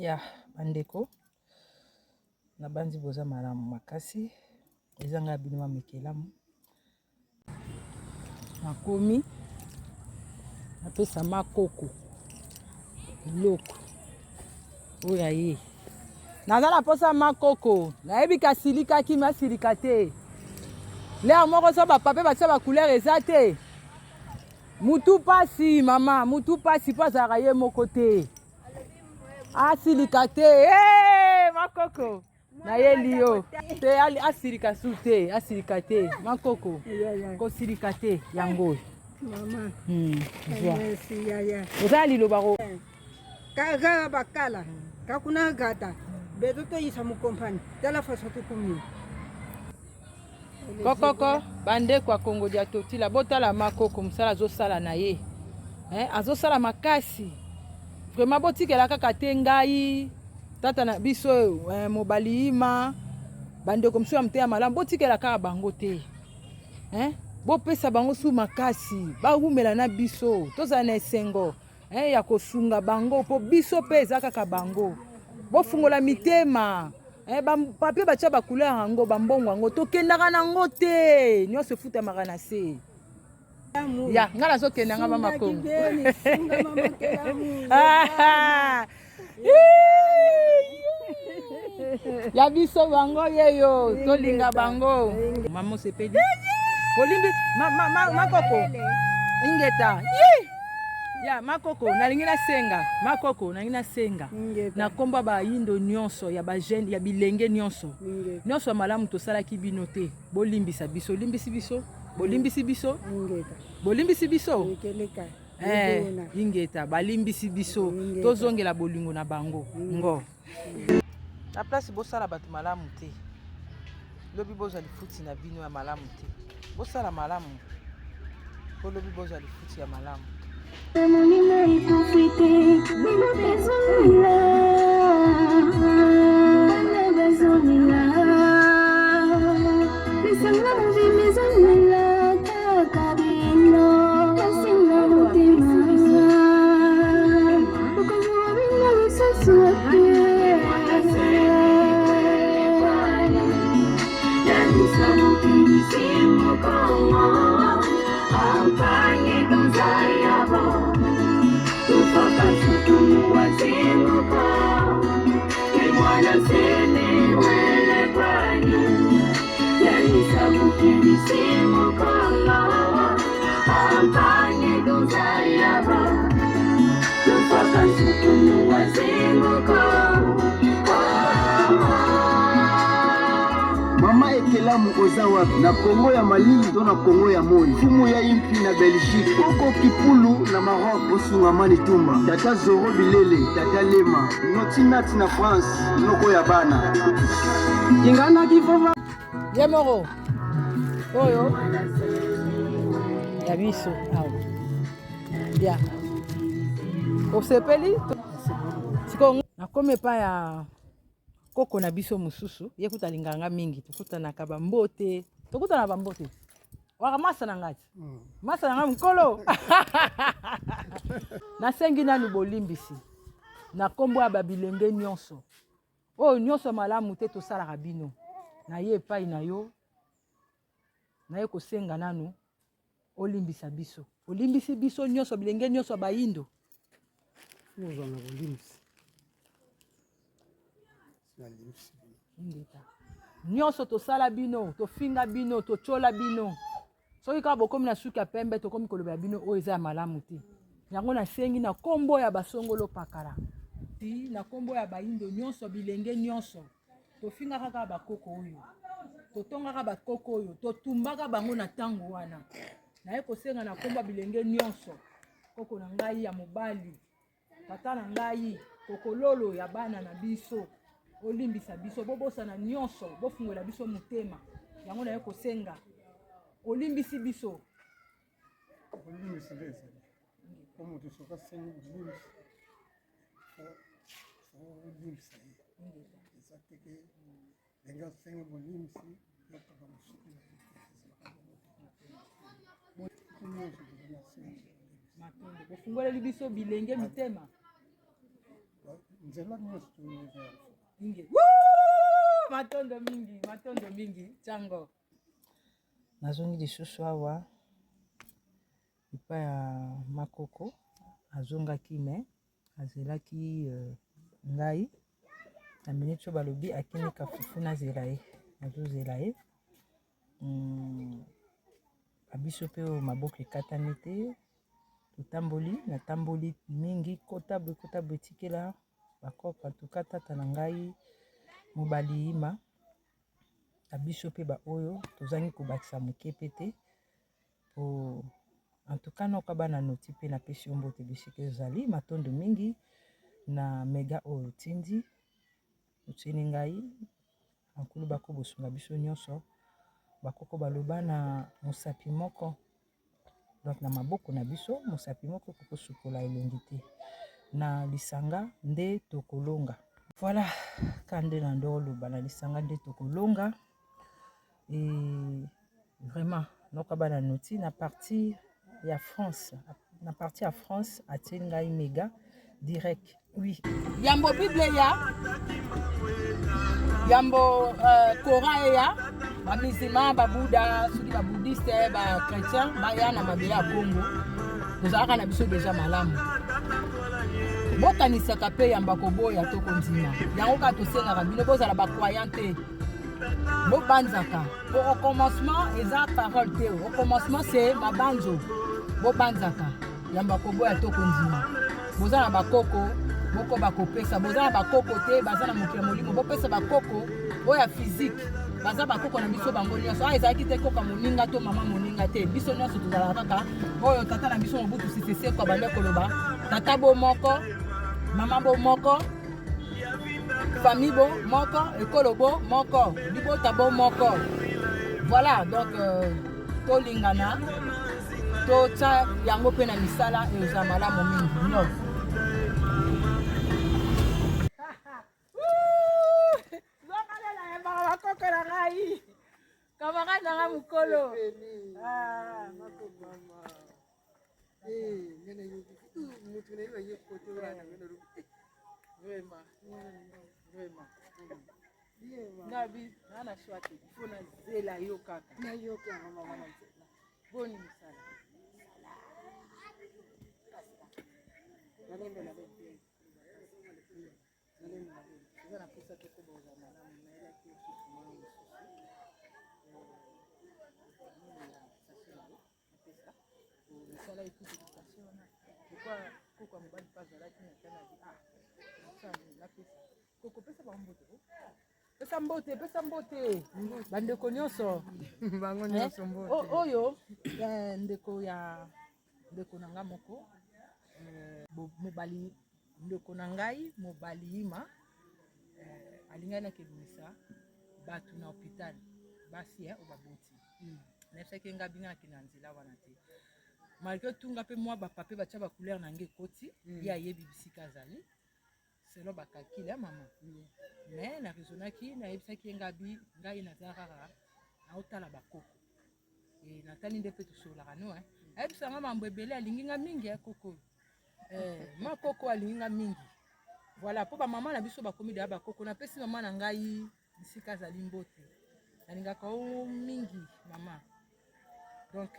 Ya bandeko na banzi boza malamu makasi ezanga bino mekelamu nakomi napesa makoko biloko oyo aye naza na posa makoko nayebi kasilikaki masilika te lere moko so bapape batia bacouleur eza te mutu pasi mama mutu pasi mpo azalaka ye moko te asilika te makoko nayeli yo te asilika su te asilika te makoko kosilika te yango Mama. Merci yaya. Oza liloba ko. Kaga bakala. Kakuna gata. Beto to isa mu kompani. Tala fasa to kumi. Kokoko bande kwa Kongo dia totila botala makoko musala zo sala na ye. Azo sala makasi. Vraiment botikela kaka te ngai. Tata na biso mobali ima. Bande ko msuya mteya malamu botikela kaka bango te. Bopesa bango su makasi baumela na biso tozala na esengo ya kosunga bango po biso pe eza kaka bango bofungola mitema bapapie batia bacouleur yango bambongo yango tokendaka nango te nyonso efutamaka na se ya nga nazokendanga bamakongo ya biso bango yeyo tolinga bango mama osepeli Olimbi makoko ingeta ya makoko nalingi nasenga makoko nalingi nasenga na komba ba yindo nyonso ya ba jeune ya bilenge nyonso nyonso malamu tosalaki bino te bolimbisa biso limbisi biso bolimbisi biso bolimbisi biso ingeta balimbisi biso tozongela bolingo na bango ngo na place bosala bato malamu te lobi bozwa lifuti na bino ya malamu te bosala malamu kolobi bozwa lifuti ya malamu Mama ekelamu oza wapi na Kongo ya Mali to na Kongo ya Moi fumu ya impi na Belgique oko kipulu na Maroc osunga mani tumba tata Zoro Bilele tata Lema notinati na France noko ya bana kingana kifova yemoro oyo ya biso awo ya osepeli siko nakome pa ya koko na biso mususu ye kutalinganga mingi tukutanaka bambote tokutana bambote waka masa na ngati masa na ngati mkolo nasengi nanu bolimbisi na kombo ya babilenge nyonso oyo nyonso malamu te tosalaka bino na ye epai na yo na ye kosenga nanu olimbisa biso olimbisi biso nyonso bilenge nyonso bayindo ozana bolimbisi nyonso tosala bino tofinga bino tochola bino soki kaka bokomi na suki ya pembe tokomi koloba bino oyo eza ya malamu te yango nasengi na kombo ya basongolo pakala na kombo ya bayindo nyonso bilenge nyonso tofinga kaka bakoko oyo totongaka bakoko oyo totumbaka bango na ntango wana naye kosenga na kombo ya bilenge nyonso koko na ngai ya mobali tata na ngai kokololo ya bana na biso olimbisa biso bobosana nyonso bofungola biso motema yango naye kosenga olimbisi biso bolimbisi leza komo tosoka sengi bolimbisi bolimbisa eza teke lenga sengi bolimbisi yataka mosuki bofungoleli biso bilenge mitema nzela nyonso tuneza mingi. Woo! Matondo mingi chango. Nazongi lisusu awa ipa ya makoko azongaki me azelaki ngai na minute oyo balobi akini kafufu nazela ye azozela ye abiso mpe oyo maboko ekatani te totamboli natamboli mingi kotabo etikela bakoko tuka tata na ngai mobali yima abiso mpe baoyo tozangi kobakisa moke pe te po en tout cas noka bana noti mpe napesi yo mbote bisika ezali matondo mingi na mega oyo tindi otieni ngai ankulu bako bosunga biso nyonso bakoko baloba na mosapi moko donc na maboko na biso mosapi moko kokosukola elongi te na lisanga nde tokolonga voilà kande na ndo oloba na lisanga nde tokolonga et vraiment noka bana noti na partie ya France na partie ya France atieni ngai mega direct oui yambo bible ya yambo Coran ya ba musulman ba Buddha soki ba bouddhiste ba chrétien baya na mabele ya Congo tozalaka na biso deja malamu bokanisaka mpe yamba koboya to kondima yango kaka tosengaka bino bozala bacroyant te bobanzaka au commencement eza parole te au commencement c'est mabanzo bobanzaka yamba koboya to kondima boza na bakoko boko bakopesa boza na bakoko te baza na mokili molimo bopesa bakoko oyo ya physique baza bakoko na biso bango nyonso a ezalaki te koka moninga to mama moninga te biso nyonso tozalaka kaka oyo tata na biso mobutu sisese kwa bande koloba tata bo moko mama bo moko famille bo moko ekolo bo moko libota bo moko voilà donc tolingana totya yango mpe na misala eza malamu mingi no zokalela yembaka bakoko na ngai kamarade na nga mokolo vraiment nana choix te ifo nazela yo kaka boni misala eza na pesa te koboza malamu nayelaki osusu mwana mosusu misala etutukation wana lokwa koko ya mobali mpe azalaki na tanabi napesa kokopesa bambote pesa mbote bandeko nyonso bango nyonso mbote oyo ndeko na nga moko mobali ndeko na ngai mobali yima alingani akebimisa bato na hôpital basi o baboti nayebisaki nga bingaki na nzela wana te malgré tunga mpe mwa bapape batya bacouleur na nge ekoti ye ayebi bisika azali selon bakalkile ya mama mais na raisonnaki nayebisaki ye ngai naza kaka naotala bakoko natali nde mpe tosolaka no ayebisanga mambo ebele alingi nga mingi koko makoko alingi nga mingi voilà mpo bamama na biso bakomi deya bakoko napesi mama na ngai bisika azali mbote nalingaka o mingi mama donc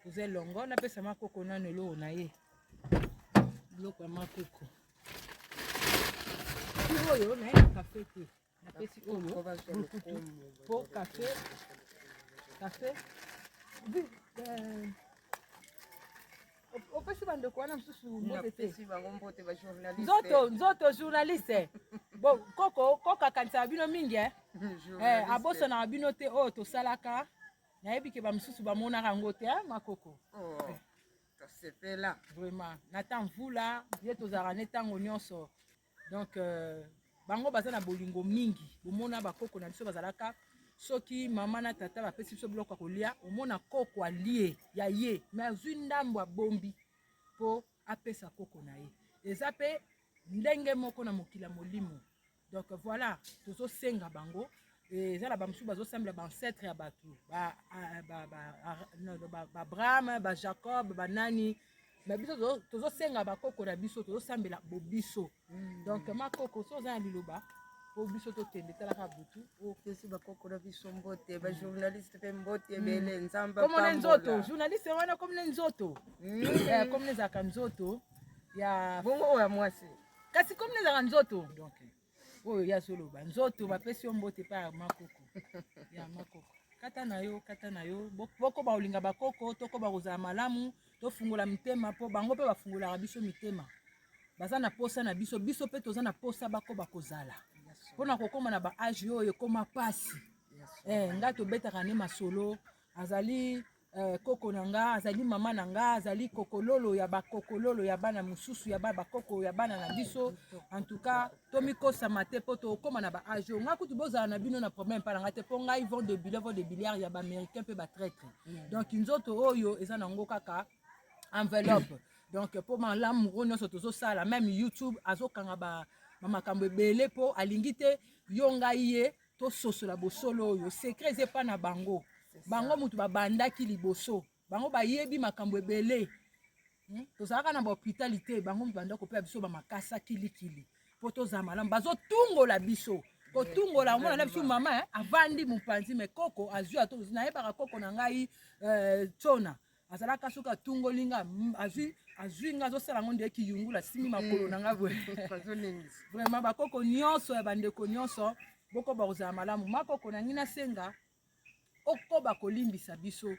toza elongo napesa makoko nano eloko na ye biloko ya makoko oyo naye na kafe te napesi oyo lukutu mpo kafe opesi bandeko wana mosusu mbote te nzoto journaliste bo koko akanisaka bino mingi abosonaka bino te oyo tosalaka nayebi ke bamosusu bamonaka yango te makoko tosepela vraiment nata mvula ye tozalaka ne ntango nyonso donc bango baza na bolingo mingi omona bakoko na biso bazalaka soki mama na tata bapesi biso biloko ya kolia omona koko alie ya ye me azwi ndambo abombi mpo apesa koko na ye eza mpe ndenge moko na mokili ya molimo donc voilà tozosenga bango eza na bamosusu bazosambela baancetre ya bato baabraham bajacob banani mais biso tozosenga bakoko na biso tozosambela bobiso donc makoko so oza na liloba po biso tokende talaka butu okesi bakoko na biso mbote bajournaliste mpe mbote ebele nzambe komone nzoto journaliste wana komone nzoto komone ezalaka nzoto ya bongo oyo ya mwasi kasi komone ezalaka nzoto donc oyo ya soloba nzoto bapesi yo mbote pa ya makoko ya makoko kata na yo boko baolinga bakoko toko bakozala malamu tofungola mitema mpo bango mpe bafungolaka biso mitema baza na posa na biso mpe toza na posa bako bakozala mpona kokóma na baage oyo ekóma pasi nga tobetaka ne masolo azali koko na nga azali mama na nga azali kokololo ya bakokololo ya bana mosusu ya bakoko ya bana na biso en tout cas tomikosama te mpo tokóma na baage oyo nga kutu bozala na bino na problème mpa na nga te mpo ngai vont de biliard ya baaméricain mpe batraître donc nzoto oyo eza nango kaka enveloppe donc mpo malamu oyo nyonso tozosala même youtube azokanga bamakambo ebele mpo alingi te yo ngai ye tososola bosolo oyo secret eza epa na bango mutu babandaki liboso bango bayebi makambo ebele tozalaka na bahôpitalité bango mutu banda kopea biso bamakasa kilikili mpo tozala malamu bazotungola biso kotungola omona na biso mama avandi mopanzi me koko azwi atozi nayebaka koko na ngai tsona azalaka soki atungoli nga azwi nga azosala ngo nde kiyungula simi makolo na nga boye vraiment bakoko nyonso ya bandeko nyonso boko bakozala malamu makoko na ngi nasenga okoba kolimbisa biso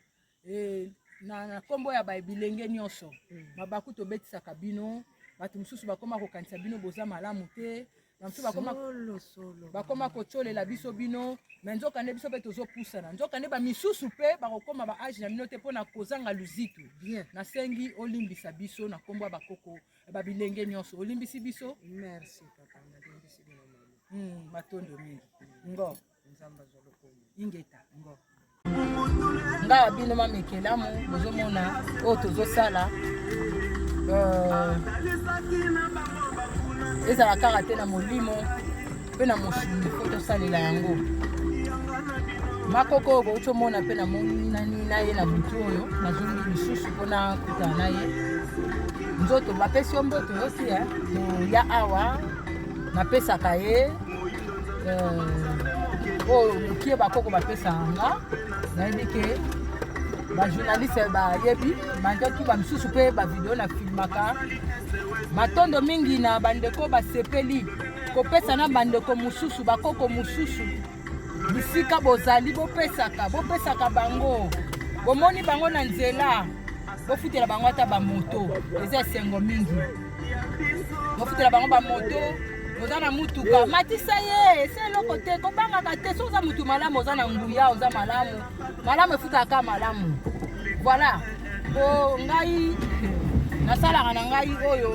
na nkombo ya babilenge nyonso mabaku tobetisaka bino bato mosusu bakoma kokanisa bino boza malamu te bamosusu bakoma kotyolela biso bino me nzoka nde biso mpe tozopusana nzoka nde bamisusu mpe bakokoma baage na bino te mpo na kozanga luzitu nasengi olimbisa biso na nkombo ya bakoko babilenge nyonso olimbisi biso merci papa nalimbisi bino mama matondo mingi ngo ingeta ngo nga bino mamekelamu bozomona oyo tozosala ezala kaka te na molimo mpe na mosuni po tosalela yango makoko oyo boutomona mpe namonani na ye na butu oyo nazongi lisusu mpona kutana na ye nzoto bapesi yo mboto yosi ya awa napesaka ye oyo mokie bakoko bapesaka nga nayebi ke bajournaliste bayebi mandoki bamisusu mpe bavideo na filmaka matondo mingi na bandeko basepeli kopesa na bandeko mosusu bakoko mosusu bisika bozali bopesaka bango bomoni bango na nzela bofutela bango ata bamoto eza esengo mingi bofutela bango bamoto oza na mutuka matisa ye ese eloko te kobangaka te so oza mutu malamu oza na nguya oza malamu efutaka malamu voilà po ngai nasalaka na ngai oyo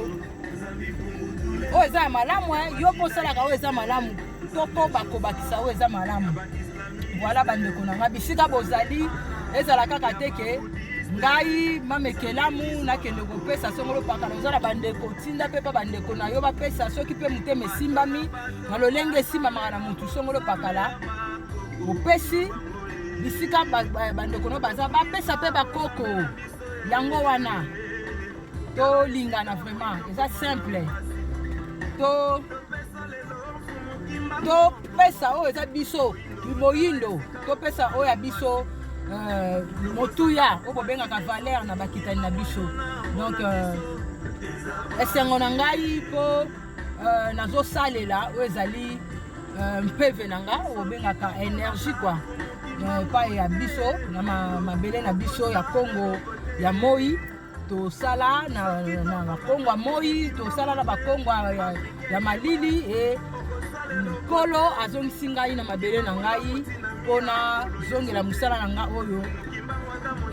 eza ya malamu yo mpo osalaka oyo eza malamu to mpo bakobakisa oyo eza malamu voilà bandeko na ngai bisika bozali ezala kaka te ke ngai mamekelamu nakende kopesa songolo pakala oza na bandeko tinda mpe mpa bandeko na yo bapesa soki mpe motema esimbami na lolenge esimbamaka na motu songolo pakala bopesi bisika bandeko na yo baza bapesa mpe bakoko yango wana tolingana vraiment eza simple topesa oyo eza biso moyindo topesa oyo ya biso motuya oyo bobengaka valeur na bakitani na biso donc esengo na ngai mpo nazosalela oyo ezali mpeve na nga oyo bobengaka énergie kua epai ya biso na mabele na biso ya kongo ya moi tosala na bakongo ya moi tosala na bakongo ya malili e nkolo azongisi ngai na mabele na ngai mpona zongela mosala na nga oyo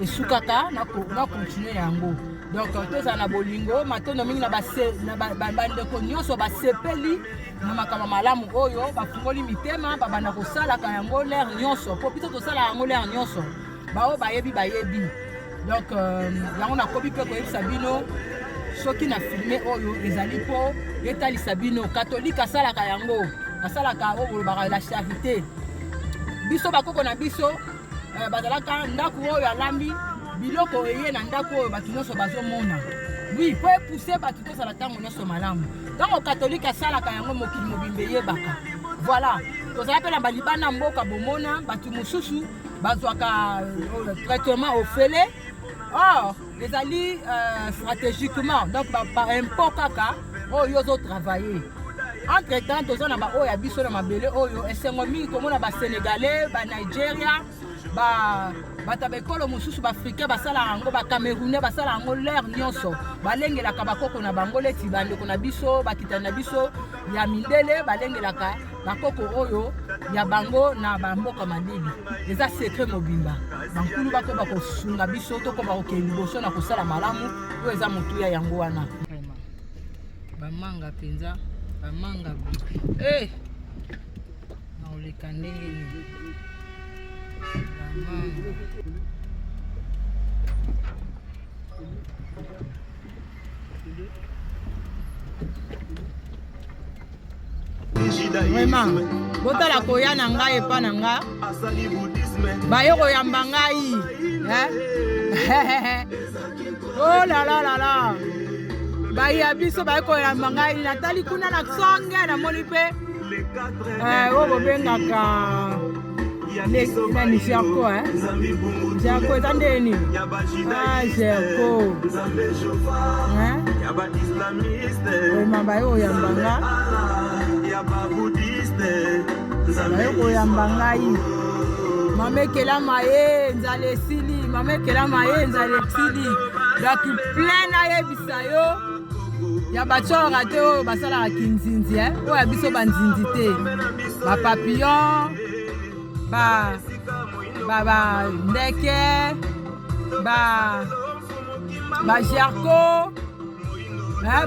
esukaka na kontinue yango donc tozala na bolingo matondo mingi na bandeko nyonso basepeli na makambo malamu oyo bafungoli mitema babanda kosalaka yango lere nyonso mpo pito tosala yango lere nyonso bao bayebi donc yango nakomi mpe koyebisa bino soki na filme oyo ezali mpo etalisa bino katolike asalaka yango asalaka oyo bolobaka la charité biso bakoko na biso bazalaka ndako oyo alambi biloko eye na ndako oyo bato nyonso bazomona oui po pousser bato to sala tango nyonso malamu tango catholique asalaka yango mokili mobimbe yebaka voilà tozala mpe na balibana mboka bomona bato mosusu bazwaka traitement ofele or ezali stratégiquement donc baimport kaka oyo ozotravailler entre temps toza na baoyo ya biso na mabele oyo esengo mingi komona basénégalais banigeria bato baekolo mosusu baafricain basala yango bacamerounais basala yango lere nyonso balengelaka bakoko na bango leti bandeko na biso bakitani na biso ya mindele balengelaka bakoko oyo ya bango na bamboka malili eza secret mobimba bankulu bakoba kosunga biso tokoba kokende liboso na kosala malamu oyo eza motuya yango wana bamanga mpenza bamanga naoleka ndenge nini vraiment botala koya na ngai epa na nga baye koyamba ngai oh la la la la baye ya biso baye koyamba ngai natali kuna na songe namoni mpe oyo bobengaka nani Jerko Jerko eza ndeni Jerko vraiment baye koyamba baye koyamba ngai mamekela maye nzala esili mamekela maye nzala esili donc plein ayebisa yo ya batyora te oyo basalaka kinzinzi oyo ya biso banzinzi te bapapillon bandeke bajerko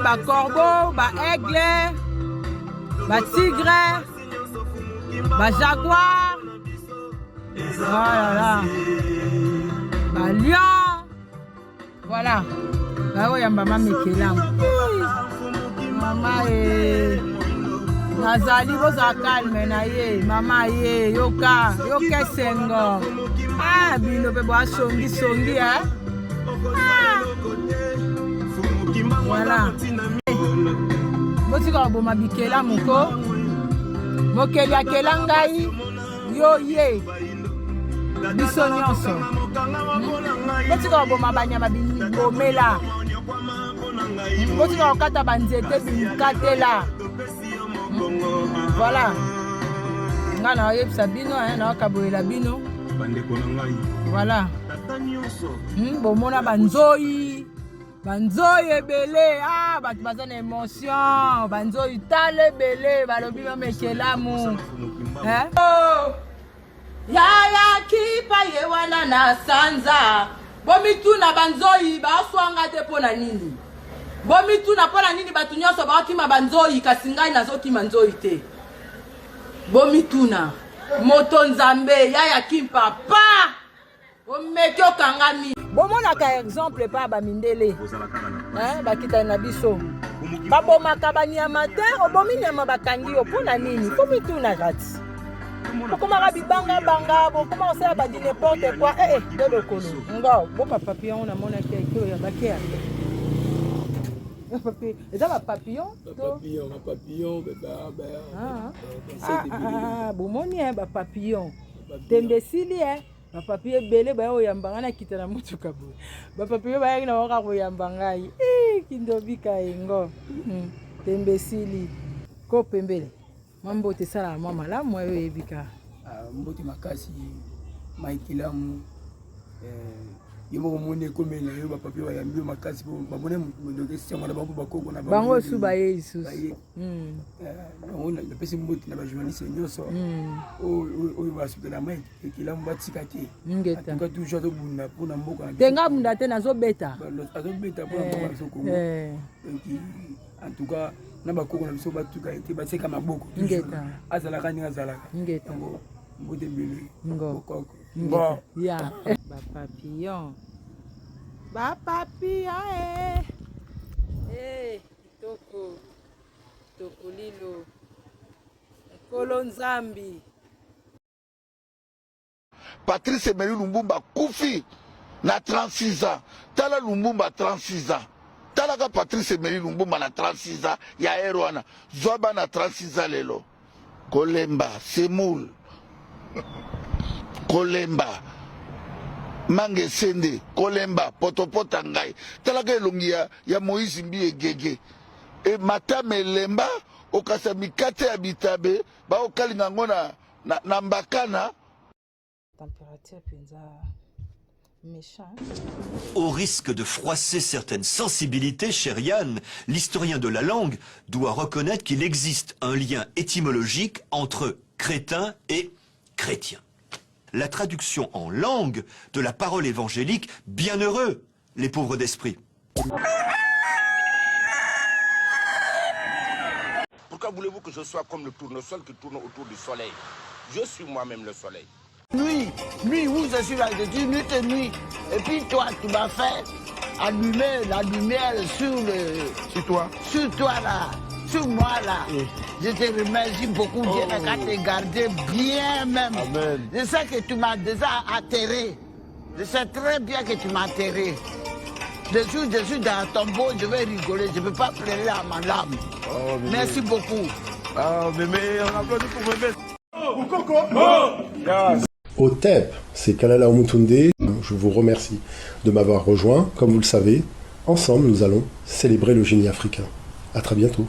bacorbeau baaigle batigre bajaguar voilà balion voilà baoyamba mamekelamu mama nazali bozala calme na ye mama ye yoka esengo bino mpe boasongisongi voilà botika koboma bikela moko mokeli akela ngai yo ye biso nyonso botika koboma banyama bomela botika kokata banzete bikatela voilà nga na oyebisa bino na okaboyela bino voilà bomona banzoyi ebele bato baza na émotion banzoyi tala ebele balobi mamekelamu yaya kipa ye wana na sanza bomituna banzoyi baswanga te mpo na nini bomituna mpo na nini bato nyonso bakokima banzoyi kasi ngai nazokima nzoyi te bomituna moto nzambe yaya kimpa pa omeki okangami bomonaka exemple pa bamindele bakitani na biso babomaka banyama te obomi nyama bakangi yo mpo na nini bomituna kati bokomaka bibangabanga bokoma kosala badi n'importe quoi de lokolo ngo bopapapillon namonaki ekeo ya bakea eza bapapillon bomoni bapapillon tembesili bapapillon ebele baya koyamba ngai nakita na motuka boye bapapillon bayaki na bakoka koyamba ngai kindobika yengo tembesili ko pembele mambote esalaka mwa malamu oyo oyebika mbote makasi maikelamu yo moko moni ekomela yo bapapie bayambi yo makasi babone modokesiango na bango bakoko na bango osu baye lisusu napesi mbote na bajournaliste nyonso oyo basukela mai ekelamu batika te atuka toujours azobunda mpona mboka te nga bunda te nazobeta azobeta mpona mboka biso kongo en tout cas na bakoko na biso batuka ete batieka maboko azalaka ndenge azalaka mbote mbele bokoko ya bapapillon kitoko lilo ekolo nzambi Patrice Emery Lumumba kufi na 36 ans tala Lumumba 36 ans talaka Patrice Emery Lumumba na 36 ans ya Erwana Zoba na 36 ans lelo Kolemba Semoul Kolemba Mange Sende Kolemba Potopota ngai talaka elongi ya Moïse Mbi Gege e Matame Lemba okasa mikate ya bitabe ba okalinga ngo na mbakana température penza méchant. Au risque de froisser certaines sensibilités, cher Yann, l'historien de la langue doit reconnaître qu'il existe un lien étymologique entre crétin et chrétien. La traduction en langue de la parole évangélique « bienheureux, les pauvres d'esprit ». Pourquoi voulez-vous que je sois comme le tournesol qui tourne autour du soleil? Je suis moi-même le soleil. Nuit, où je suis là, je dis nuit et nuit. Et puis toi, tu m'as fait allumer la lumière sur toi là, sur moi là. Oui. Je te remercie beaucoup, Dieu n'a qu'à te garder bien même. Amen. Je sais que tu m'as déjà atterré. Je sais très bien que tu m'as atterré. Je suis dans un tombeau, je vais rigoler, je ne peux pas pleurer à ma lame. Oh, merci beaucoup. Ah, mais on applaudit pour bébé. Oh, Coco. Yes. Au TEP, c'est Kalala Omutunde. Je vous remercie de m'avoir rejoint. Comme vous le savez, ensemble, nous allons célébrer le génie africain. À très bientôt.